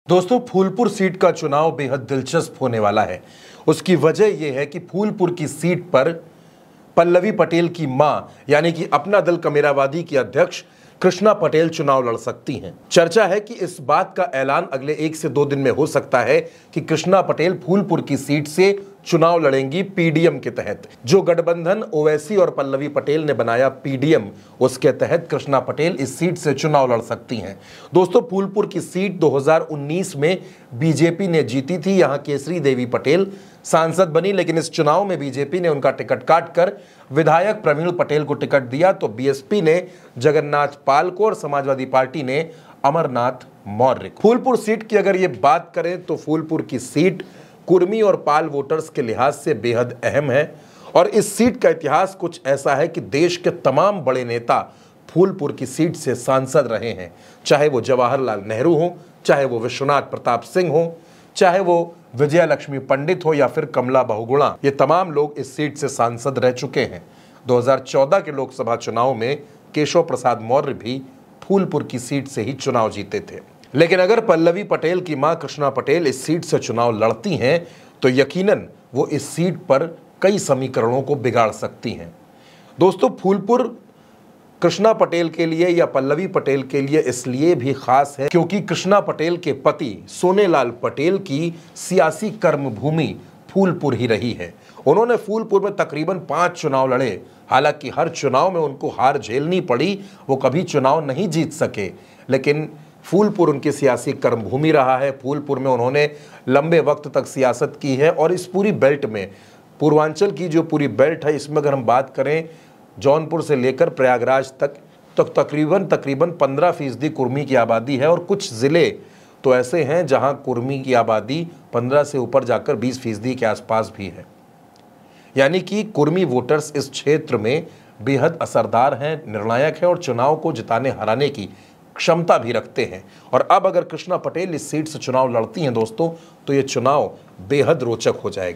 दोस्तों, फूलपुर सीट का चुनाव बेहद दिलचस्प होने वाला है। उसकी वजह यह है कि फूलपुर की सीट पर पल्लवी पटेल की मां यानी कि अपना दल कमेरावादी की अध्यक्ष कृष्णा पटेल चुनाव लड़ सकती हैं। चर्चा है कि इस बात का ऐलान अगले 1 से 2 दिन में हो सकता है कि कृष्णा पटेल फूलपुर की सीट से चुनाव लड़ेंगी पीडीएम के तहत। जो गठबंधन ओवैसी और पल्लवी पटेल ने बनाया पीडीएम, उसके तहत कृष्णा पटेल इस सीट से चुनाव लड़ सकती हैं। दोस्तों, फूलपुर की सीट 2019 में बीजेपी ने जीती थी। यहां केसरी देवी पटेल सांसद बनी, लेकिन इस चुनाव में बीजेपी ने उनका टिकट काटकर विधायक प्रवीण पटेल को टिकट दिया तो बीएसपी ने जगन्नाथ पाल को और समाजवादी पार्टी ने अमरनाथ मौर्य को। फूलपुर सीट की अगर ये बात करें तो फूलपुर की सीट कुर्मी और पाल वोटर्स के लिहाज से बेहद अहम है और इस सीट का इतिहास कुछ ऐसा है कि देश के तमाम बड़े नेता फूलपुर की सीट से सांसद रहे हैं। चाहे वो जवाहरलाल नेहरू हो, चाहे वो विश्वनाथ प्रताप सिंह हो, चाहे वो विजया लक्ष्मी पंडित हो या फिर कमला बहुगुणा, ये तमाम लोग इस सीट से सांसद रह चुके हैं। 2014 के लोकसभा चुनाव में केशव प्रसाद मौर्य भी फूलपुर की सीट से ही चुनाव जीते थे। लेकिन अगर पल्लवी पटेल की मां कृष्णा पटेल इस सीट से चुनाव लड़ती हैं तो यकीनन वो इस सीट पर कई समीकरणों को बिगाड़ सकती हैं। दोस्तों, फूलपुर कृष्णा पटेल के लिए या पल्लवी पटेल के लिए इसलिए भी खास है क्योंकि कृष्णा पटेल के पति सोनेलाल पटेल की सियासी कर्मभूमि फूलपुर ही रही है। उन्होंने फूलपुर में तकरीबन 5 चुनाव लड़े। हालांकि हर चुनाव में उनको हार झेलनी पड़ी, वो कभी चुनाव नहीं जीत सके, लेकिन फूलपुर उनकी सियासी कर्मभूमि रहा है। फूलपुर में उन्होंने लंबे वक्त तक सियासत की है और इस पूरी बेल्ट में, पूर्वांचल की जो पूरी बेल्ट है, इसमें अगर हम बात करें जौनपुर से लेकर प्रयागराज तक, तो तकरीबन 15% कुर्मी की आबादी है और कुछ ज़िले तो ऐसे हैं जहां कुर्मी की आबादी 15 से ऊपर जाकर 20% के आसपास भी है। यानी कि कुर्मी वोटर्स इस क्षेत्र में बेहद असरदार हैं, निर्णायक हैं और चुनाव को जिताने हराने की क्षमता भी रखते हैं। और अब अगर कृष्णा पटेल इस सीट से चुनाव लड़ती हैं दोस्तों, तो ये चुनाव बेहद रोचक हो जाएगा।